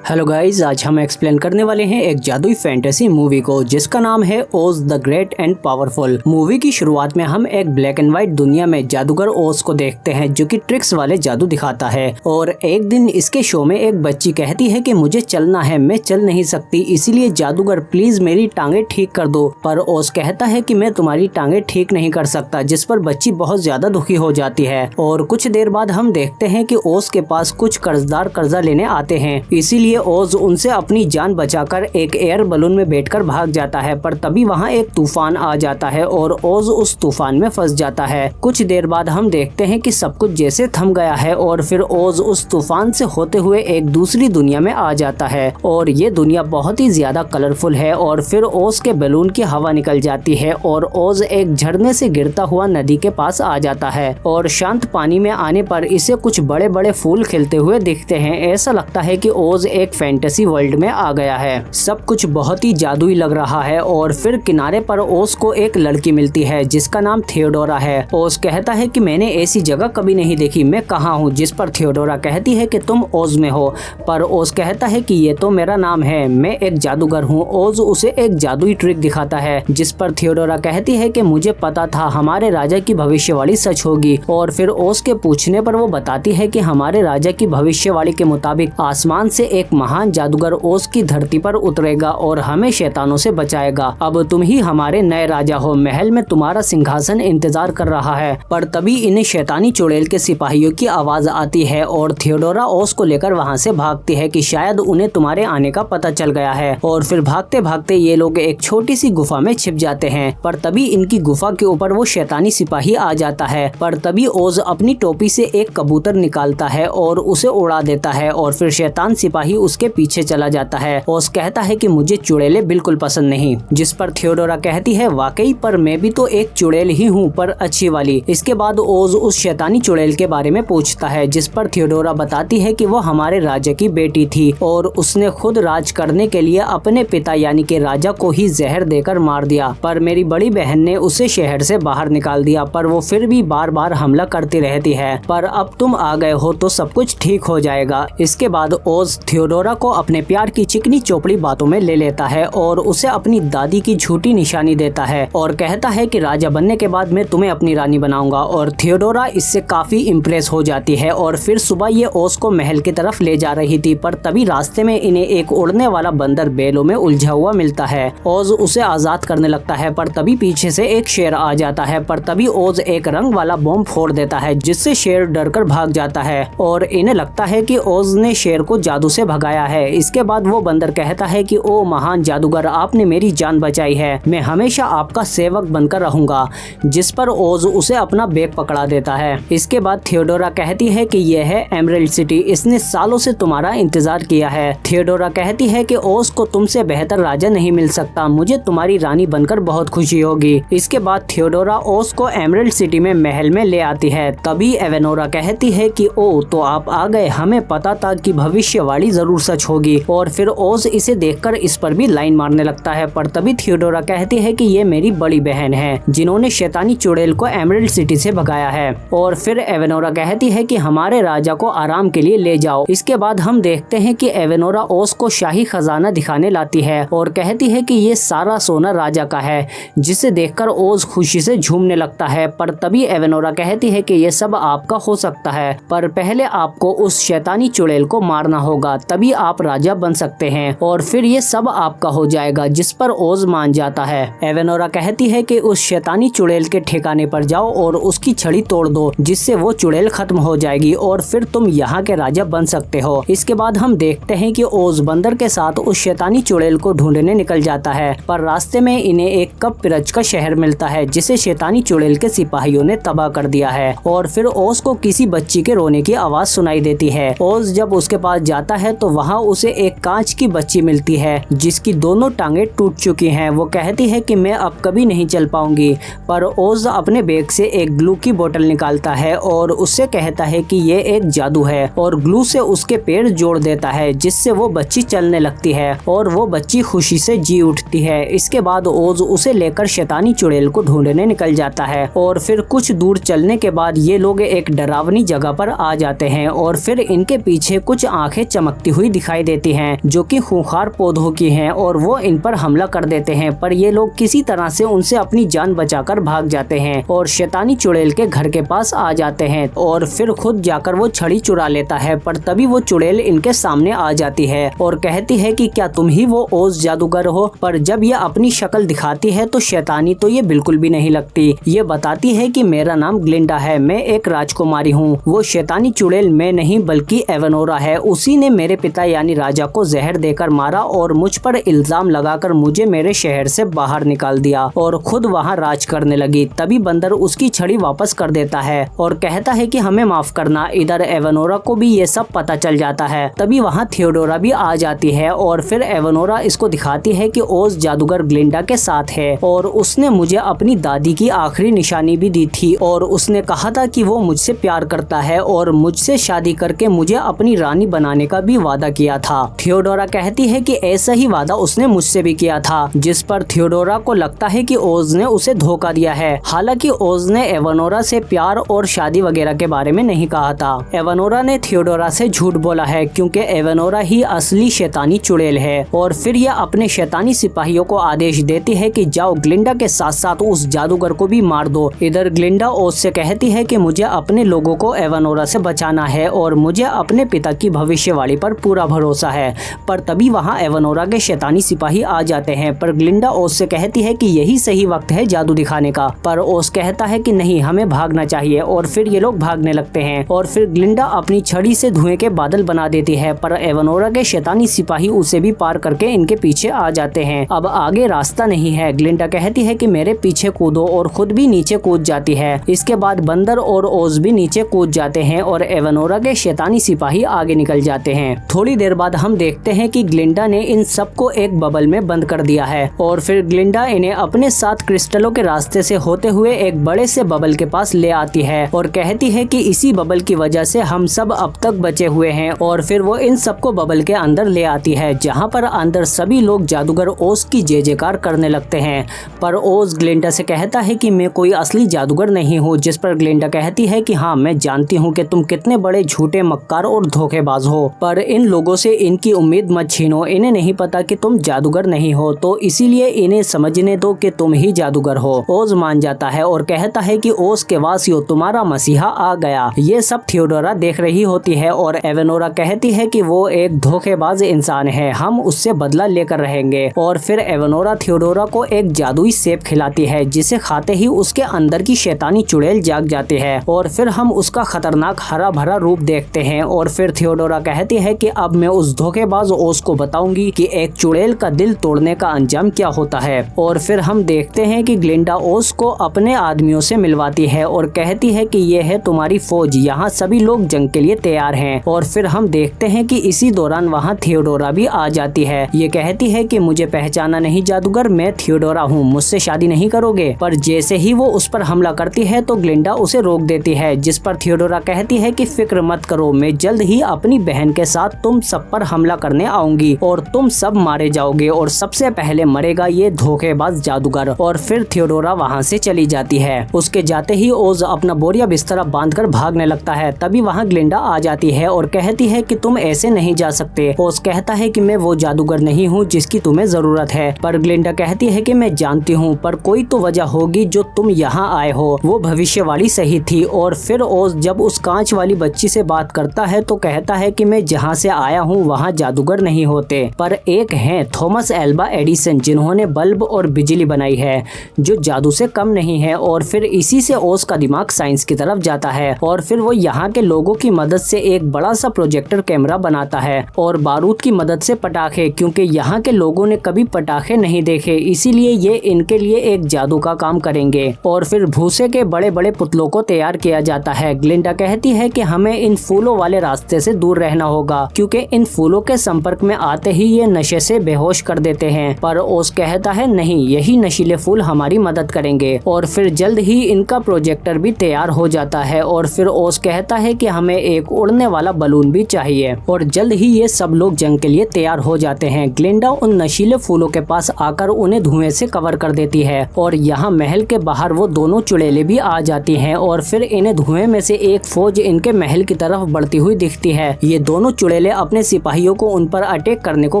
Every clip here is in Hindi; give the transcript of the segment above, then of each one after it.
हेलो गाइज, आज हम एक्सप्लेन करने वाले हैं एक जादुई फैंटेसी मूवी को जिसका नाम है ओज the great and powerful. Movie की शुरुआत में हम एक ब्लैक एंड व्हाइट दुनिया में जादूगर ओज को देखते हैं जो कि ट्रिक्स वाले जादू दिखाता है। और एक दिन इसके शो में एक बच्ची कहती है कि मुझे चलना है, मैं चल नहीं सकती, इसीलिए जादूगर प्लीज मेरी टांगे ठीक कर दो। पर ओज कहता है कि मैं तुम्हारी टांगे ठीक नहीं कर सकता, जिस पर बच्ची बहुत ज्यादा दुखी हो जाती है। और कुछ देर बाद हम देखते हैं कि ओज के पास कुछ कर्जदार कर्जा लेने आते हैं, इसीलिए ओज उनसे अपनी जान बचाकर एक एयर बलून में बैठकर भाग जाता है। पर तभी वहाँ एक तूफान आ जाता है और ओज उस तूफान में फंस जाता है। कुछ देर बाद हम देखते हैं कि सब कुछ जैसे थम गया है और फिर ओज उस तूफान से होते हुए एक दूसरी दुनिया में आ जाता है और ये दुनिया बहुत ही ज्यादा कलरफुल है। और फिर ओज के बैलून की हवा निकल जाती है और ओज एक झरने से गिरता हुआ नदी के पास आ जाता है और शांत पानी में आने पर इसे कुछ बड़े बड़े फूल खिलते हुए दिखते हैं। ऐसा लगता है कि ओज एक फैंटेसी वर्ल्ड में आ गया है। सब कुछ बहुत ही जादुई लग रहा है। और फिर किनारे पर ओज को एक लड़की मिलती है जिसका नाम थियोडोरा है। ओज कहता है कि मैंने ऐसी जगह कभी नहीं देखी, मैं कहाँ हूँ, जिस पर थियोडोरा कहती है कि तुम ओज में हो। पर ओज कहता है कि ये तो मेरा नाम है, मैं एक जादूगर हूँ। ओज उसे एक जादुई ट्रिक दिखाता है जिस पर थियोडोरा कहती है कि मुझे पता था हमारे राजा की भविष्यवाणी सच होगी। और फिर ओज के पूछने पर वो बताती है कि हमारे राजा की भविष्यवाणी के मुताबिक आसमान से एक महान जादूगर ओज की धरती पर उतरेगा और हमें शैतानों से बचाएगा। अब तुम ही हमारे नए राजा हो, महल में तुम्हारा सिंहासन इंतजार कर रहा है। पर तभी इन्हें शैतानी चुड़ैल के सिपाहियों की आवाज आती है और थियोडोरा ओज को लेकर वहां से भागती है कि शायद उन्हें तुम्हारे आने का पता चल गया है। और फिर भागते भागते ये लोग एक छोटी सी गुफा में छिप जाते हैं। पर तभी इनकी गुफा के ऊपर वो शैतानी सिपाही आ जाता है। पर तभी ओज अपनी टोपी से एक कबूतर निकालता है और उसे उड़ा देता है और फिर शैतान सिपाही उसके पीछे चला जाता है। ओज कहता है कि मुझे चुड़ैलें बिल्कुल पसंद नहीं, जिस पर थियोडोरा कहती है वाकई, पर मैं भी तो एक चुड़ैल ही हूँ, पर अच्छी वाली। इसके बाद ओज उस शैतानी चुड़ैल के बारे में पूछता है जिस पर थियोडोरा बताती है कि वो हमारे राजा की बेटी थी और उसने खुद राज करने के लिए अपने पिता यानी कि राजा को ही जहर देकर मार दिया। पर मेरी बड़ी बहन ने उसे शहर से बाहर निकाल दिया, पर वो फिर भी बार बार हमला करती रहती है। पर अब तुम आ गए हो तो सब कुछ ठीक हो जाएगा। इसके बाद ओज थियोडोरा को अपने प्यार की चिकनी चोपड़ी बातों में ले लेता है और उसे अपनी दादी की झूठी निशानी देता है और कहता है कि राजा बनने के बाद मैं तुम्हें अपनी रानी बनाऊंगा। और थियोडोरा इससे काफी इम्प्रेस हो जाती है। और फिर सुबह ये ओज को महल की तरफ ले जा रही थी, पर तभी रास्ते में इन्हें एक उड़ने वाला बंदर बेलों में उलझा हुआ मिलता है। ओज उसे आजाद करने लगता है, पर तभी पीछे से एक शेर आ जाता है। पर तभी ओज एक रंग वाला बॉम्ब फोड़ देता है जिससे शेर डरकर भाग जाता है और इन्हें लगता है कि ओज ने शेर को जादू से भगाया है। इसके बाद वो बंदर कहता है कि ओ महान जादूगर, आपने मेरी जान बचाई है, मैं हमेशा आपका सेवक बनकर रहूंगा। जिस पर ओज उसे अपना बैग पकड़ा देता है। इसके बाद थियोडोरा कहती है कि यह है एमरल्ड सिटी, इसने सालों से तुम्हारा इंतजार किया है। थियोडोरा कहती है कि ओज को तुमसे बेहतर राजा नहीं मिल सकता, मुझे तुम्हारी रानी बनकर बहुत खुशी होगी। इसके बाद थियोडोरा ओज को एमरल्ड सिटी में महल में ले आती है। तभी एवेनोरा कहती है कि ओ तो आप आ गए, हमें पता था कि भविष्यवाणी जरूर सच होगी। और फिर ओज इसे देखकर इस पर भी लाइन मारने लगता है। पर तभी थियोडोरा कहती है कि ये मेरी बड़ी बहन है जिन्होंने शैतानी चुड़ैल को एमरल्ड सिटी से भगाया है। और फिर एवेनोरा कहती है कि हमारे राजा को आराम के लिए ले जाओ। इसके बाद हम देखते हैं कि एवेनोरा ओज को शाही खजाना दिखाने लाती है और कहती है कि ये सारा सोना राजा का है, जिसे देखकर ओज खुशी से झूमने लगता है। पर तभी एवेनोरा कहती है कि ये सब आपका हो सकता है, पर पहले आपको उस शैतानी चुड़ैल को मारना होगा, तभी आप राजा बन सकते हैं और फिर ये सब आपका हो जाएगा। जिस पर ओज मान जाता है। एवेनोरा कहती है कि उस शैतानी चुड़ैल के ठिकाने पर जाओ और उसकी छड़ी तोड़ दो, जिससे वो चुड़ैल खत्म हो जाएगी और फिर तुम यहाँ के राजा बन सकते हो। इसके बाद हम देखते हैं कि ओज बंदर के साथ उस शैतानी चुड़ैल को ढूंढने निकल जाता है। पर रास्ते में इन्हें एक कप पिरज का शहर मिलता है जिसे शैतानी चुड़ैल के सिपाहियों ने तबाह कर दिया है। और फिर ओज को किसी बच्ची के रोने की आवाज सुनाई देती है। ओज जब उसके पास जाता है तो वहाँ उसे एक कांच की बच्ची मिलती है जिसकी दोनों टांगे टूट चुकी हैं। वो कहती है कि मैं अब कभी नहीं चल पाऊंगी। पर ओज अपने बैग से एक ग्लू की बोतल निकालता है और उससे कहता है कि ये एक जादू है और ग्लू से उसके पैर जोड़ देता है, जिससे वो बच्ची चलने लगती है और वो बच्ची खुशी से जी उठती है। इसके बाद ओज उसे लेकर शैतानी चुड़ैल को ढूंढने निकल जाता है। और फिर कुछ दूर चलने के बाद ये लोग एक डरावनी जगह पर आ जाते हैं और फिर इनके पीछे कुछ आंखें चमकती उड़ती हुई दिखाई देती हैं जो कि खूंखार पौधों की हैं और वो इन पर हमला कर देते हैं, पर ये लोग किसी तरह से उनसे अपनी जान बचाकर भाग जाते हैं और शैतानी चुड़ैल के घर के पास आ जाते हैं और फिर खुद जाकर वो छड़ी चुरा लेता है। पर तभी वो चुड़ैल इनके सामने आ जाती है और कहती है कि क्या तुम ही वो ओज जादूगर हो। पर जब ये अपनी शक्ल दिखाती है तो शैतानी तो ये बिल्कुल भी नहीं लगती। ये बताती है कि मेरा नाम ग्लिंडा है, मैं एक राजकुमारी हूँ। वो शैतानी चुड़ैल मैं नहीं बल्कि एवेनोरा है। उसी ने मेरे पिता यानी राजा को जहर देकर मारा और मुझ पर इल्जाम लगाकर मुझे मेरे शहर से बाहर निकाल दिया और खुद वहाँ राज करने लगी। तभी बंदर उसकी छड़ी वापस कर देता है और कहता है कि हमें माफ करना। इधर एवेनोरा को भी ये सब पता चल जाता है। तभी वहाँ थियोडोरा भी आ जाती है और फिर एवेनोरा इसको दिखाती है कि ओज जादूगर ग्लिंडा के साथ है और उसने मुझे अपनी दादी की आखिरी निशानी भी दी थी और उसने कहा था कि वो मुझसे प्यार करता है और मुझसे शादी करके मुझे अपनी रानी बनाने का भी वादा किया था। थियोडोरा कहती है कि ऐसा ही वादा उसने मुझसे भी किया था, जिस पर थियोडोरा को लगता है कि ओज ने उसे धोखा दिया है। हालांकि ओज ने एवेनोरा से प्यार और शादी वगैरह के बारे में नहीं कहा था। एवेनोरा ने थियोडोरा से झूठ बोला है क्योंकि एवेनोरा ही असली शैतानी चुड़ैल है। और फिर यह अपने शैतानी सिपाहियों को आदेश देती है कि जाओ ग्लिंडा के साथ साथ उस जादूगर को भी मार दो। इधर ग्लिंडा ओज से कहती है कि मुझे अपने लोगों को एवेनोरा से बचाना है और मुझे अपने पिता की भविष्यवाणी पर पूरा भरोसा है। पर तभी वहाँ एवेनोरा के शैतानी सिपाही आ जाते हैं। पर ग्लिंडा ओज से कहती है कि यही सही वक्त है जादू दिखाने का। पर ओज कहता है कि नहीं, हमें भागना चाहिए और फिर ये लोग भागने लगते हैं और फिर ग्लिंडा अपनी छड़ी से धुएं के बादल बना देती है। पर एवेनोरा के शैतानी सिपाही उसे भी पार करके इनके पीछे आ जाते हैं। अब आगे रास्ता नहीं है। ग्लिंडा कहती है कि मेरे पीछे कूदो और खुद भी नीचे कूद जाती है। इसके बाद बंदर और ओज भी नीचे कूद जाते हैं और एवेनोरा के शैतानी सिपाही आगे निकल जाते हैं। थोड़ी देर बाद हम देखते हैं कि ग्लिंडा ने इन सबको एक बबल में बंद कर दिया है और फिर ग्लिंडा इन्हें अपने साथ क्रिस्टलों के रास्ते से होते हुए एक बड़े से बबल के पास ले आती है और कहती है कि इसी बबल की वजह से हम सब अब तक बचे हुए हैं। और फिर वो इन सबको बबल के अंदर ले आती है, जहाँ पर अंदर सभी लोग जादूगर ओज की जय जयकार करने लगते हैं। पर ओज ग्लिंडा से कहता है कि मैं कोई असली जादूगर नहीं हूँ, जिस पर ग्लिंडा कहती है कि हाँ, मैं जानती हूँ कि तुम कितने बड़े झूठे, मक्कार और धोखेबाज हो, पर इन लोगों से इनकी उम्मीद मत छीनो। इन्हें नहीं पता कि तुम जादूगर नहीं हो, तो इसीलिए इन्हें समझने दो कि तुम ही जादूगर हो। ओज मान जाता है और कहता है कि ओज के वासियों, तुम्हारा मसीहा आ गया। ये सब थियोडोरा देख रही होती है और एवेनोरा कहती है कि वो एक धोखेबाज इंसान है, हम उससे बदला लेकर रहेंगे। और फिर एवेनोरा थियोडोरा को एक जादुई सेब खिलाती है, जिसे खाते ही उसके अंदर की शैतानी चुड़ैल जाग जाती है और फिर हम उसका खतरनाक हरा भरा रूप देखते हैं। और फिर थियोडोरा कहती है कि अब मैं उस धोखेबाज ओज को बताऊंगी कि एक चुड़ैल का दिल तोड़ने का अंजाम क्या होता है। और फिर हम देखते हैं कि ग्लिंडा ओज को अपने आदमियों से मिलवाती है और कहती है कि ये है तुम्हारी फौज, यहाँ सभी लोग जंग के लिए तैयार हैं। और फिर हम देखते हैं कि इसी दौरान वहाँ थियोडोरा भी आ जाती है। ये कहती है कि मुझे पहचाना नहीं जादूगर, मैं थियोडोरा हूँ, मुझसे शादी नहीं करोगे। पर जैसे ही वो उस पर हमला करती है तो ग्लिंडा उसे रोक देती है, जिस पर थियोडोरा कहती है कि फिक्र मत करो, मैं जल्द ही अपनी बहन के साथ तुम सब पर हमला करने आऊंगी और तुम सब मारे जाओगे और सबसे पहले मरेगा ये धोखेबाज जादूगर। और फिर थियोडोरा वहाँ से चली जाती है। उसके जाते ही ओज अपना बोरिया बिस्तरा बांधकर भागने लगता है। तभी वहाँ ग्लिंडा आ जाती है और कहती है कि तुम ऐसे नहीं जा सकते। ओज कहता है कि मैं वो जादूगर नहीं हूँ जिसकी तुम्हें जरूरत है। पर ग्लिंडा कहती है कि मैं जानती हूँ, पर कोई तो वजह होगी जो तुम यहाँ आए हो, वो भविष्यवाणी सही थी। और फिर ओज जब उस कांच वाली बच्ची से बात करता है तो कहता है कि मैं जहाँ से आया हूँ वहाँ जादूगर नहीं होते, पर एक हैं थॉमस एल्वा एडिसन, जिन्होंने बल्ब और बिजली बनाई है, जो जादू से कम नहीं है। और फिर इसी से ओज का दिमाग साइंस की तरफ जाता है और फिर वो यहाँ के लोगों की मदद से एक बड़ा सा प्रोजेक्टर कैमरा बनाता है और बारूद की मदद से पटाखे, क्योंकि यहाँ के लोगों ने कभी पटाखे नहीं देखे, इसीलिए ये इनके लिए एक जादू का काम करेंगे। और फिर भूसे के बड़े बड़े पुतलों को तैयार किया जाता है। ग्लिंडा कहती है कि हमें इन फूलों वाले रास्ते से दूर रहना होगा, क्योंकि इन फूलों के संपर्क में आते ही ये नशे से बेहोश कर देते हैं। पर ओज कहता है नहीं, यही नशीले फूल हमारी मदद करेंगे। और फिर जल्द ही इनका प्रोजेक्टर भी तैयार हो जाता है। और फिर ओज कहता है कि हमें एक उड़ने वाला बलून भी चाहिए। और जल्द ही ये सब लोग जंग के लिए तैयार हो जाते हैं। ग्लिंडा उन नशीले फूलों के पास आकर उन्हें धुएं से कवर कर देती है और यहाँ महल के बाहर वो दोनों चुड़ैलें भी आ जाती हैं और फिर इन्हें धुएं में से एक फौज इनके महल की तरफ बढ़ती हुई दिखती है। ये दोनों चुड़ैलें पहले अपने सिपाहियों को उन पर अटैक करने को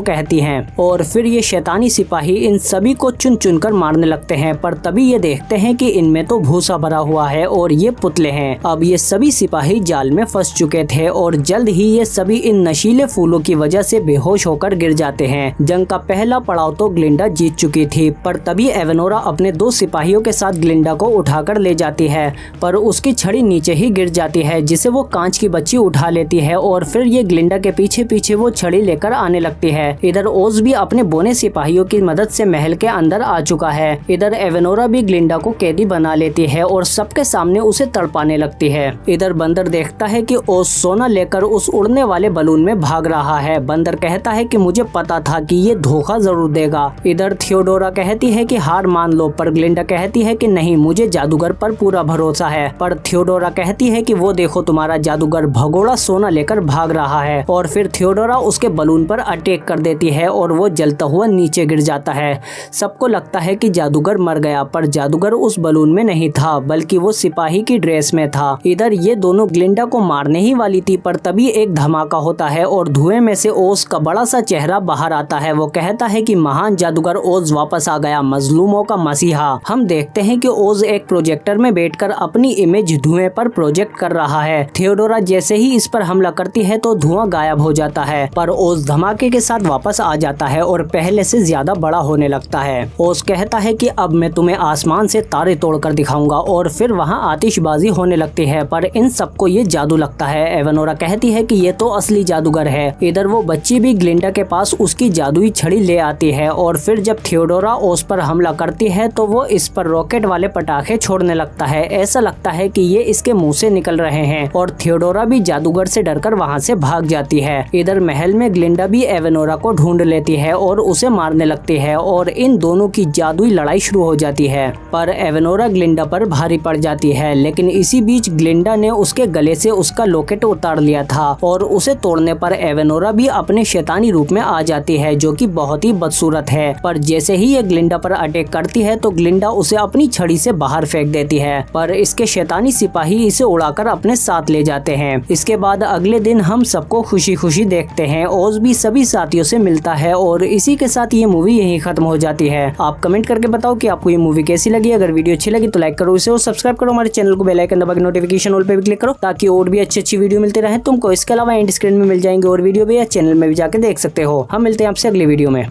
कहती हैं और फिर ये शैतानी सिपाही इन सभी को चुन चुन कर मारने लगते हैं। पर तभी ये देखते हैं कि इनमें तो भूसा भरा हुआ है और ये पुतले हैं। अब ये सभी सिपाही जाल में फंस चुके थे और जल्द ही ये सभी इन नशीले फूलों की वजह से बेहोश होकर गिर जाते हैं। जंग का पहला पड़ाव तो ग्लिंडा जीत चुकी थी, पर तभी एवेनोरा अपने 2 सिपाहियों के साथ ग्लिंडा को उठाकर ले जाती है, पर उसकी छड़ी नीचे ही गिर जाती है, जिसे वो कांच की बच्ची उठा लेती है और फिर ये ग्लिंडा के पीछे पीछे वो छड़ी लेकर आने लगती है। इधर ओज भी अपने बोने सिपाहियों की मदद से महल के अंदर आ चुका है। इधर एवेनोरा भी ग्लिंडा को कैदी बना लेती है और सबके सामने उसे तड़पाने लगती है। इधर बंदर देखता है कि ओज सोना लेकर उस उड़ने वाले बलून में भाग रहा है। बंदर कहता है कि मुझे पता था कि ये धोखा जरूर देगा। इधर थियोडोरा कहती है कि हार मान लो, पर ग्लिंडा कहती है कि नहीं, मुझे जादूगर पर पूरा भरोसा है। पर थियोडोरा कहती है कि वो देखो, तुम्हारा जादूगर भगोड़ा सोना लेकर भाग रहा है। और फिर थियोडोरा उसके बलून पर अटैक कर देती है और वो जलता हुआ नीचे गिर जाता है। सबको लगता है कि जादूगर मर गया, पर जादूगर उस बलून में नहीं था, बल्कि वो सिपाही की ड्रेस में था। इधर ये दोनों ग्लिंडा को मारने ही वाली थी, पर तभी एक धमाका होता है और धुएं में से ओज का बड़ा सा चेहरा बाहर आता है। वो कहता है कि महान जादूगर ओज वापस आ गया, मजलूमों का मसीहा। हम देखते हैं कि ओज एक प्रोजेक्टर में बैठकर अपनी इमेज धुएं पर प्रोजेक्ट कर रहा है। थियोडोरा जैसे ही इस पर हमला करती है तो धुआं गायब हो जाता है, पर ओज धमाके के साथ वापस आ जाता है और पहले से ज्यादा बड़ा होने लगता है। ओज कहता है कि अब मैं तुम्हें आसमान से तारे तोड़कर दिखाऊंगा और फिर वहाँ आतिशबाजी होने लगती है, पर इन सबको ये जादू लगता है। एवेनोरा कहती है कि ये तो असली जादूगर है। इधर वो बच्ची भी ग्लिंडा के पास उसकी जादुई छड़ी ले आती है और फिर जब थियोडोरा ओज पर हमला करती है तो वो इस पर रॉकेट वाले पटाखे छोड़ने लगता है। ऐसा लगता है कि ये इसके मुंह से निकल रहे हैं और थियोडोरा भी जादूगर से डरकर वहाँ से भाग जाती है। इधर महल में ग्लिंडा भी एवेनोरा को ढूंढ लेती है और उसे मारने लगती है और इन दोनों की जादुई लड़ाई शुरू हो जाती है। पर एवेनोरा ग्लिंडा पर भारी पड़ जाती है, लेकिन इसी बीच ग्लिंडा ने उसके गले से उसका लॉकेट उतार लिया था और उसे तोड़ने पर एवेनोरा भी अपने शैतानी रूप में आ जाती है, जो कि बहुत ही बदसूरत है। पर जैसे ही ये ग्लिंडा पर अटैक करती है तो ग्लिंडा उसे अपनी छड़ी से बाहर फेंक देती है, पर इसके शैतानी सिपाही इसे उड़ाकर अपने साथ ले जाते हैं। इसके बाद अगले दिन हम सबको खुशी खुशी देखते हैं। ओज भी सभी साथियों से मिलता है और इसी के साथ ये मूवी यहीं खत्म हो जाती है। आप कमेंट करके बताओ कि आपको ये मूवी कैसी लगी। अगर वीडियो अच्छी लगी तो लाइक करो इसे और सब्सक्राइब करो हमारे चैनल को, बेल आइकन दबा के नोटिफिकेशन ऑल पे भी क्लिक करो ताकि और भी अच्छी वीडियो मिलती रहे तुमको। इसके अलावा एंड स्क्रीन में मिल जाएंगे और वीडियो भी या चैनल में भी जाके देख सकते हो। हम मिलते हैं आपसे अगली वीडियो में।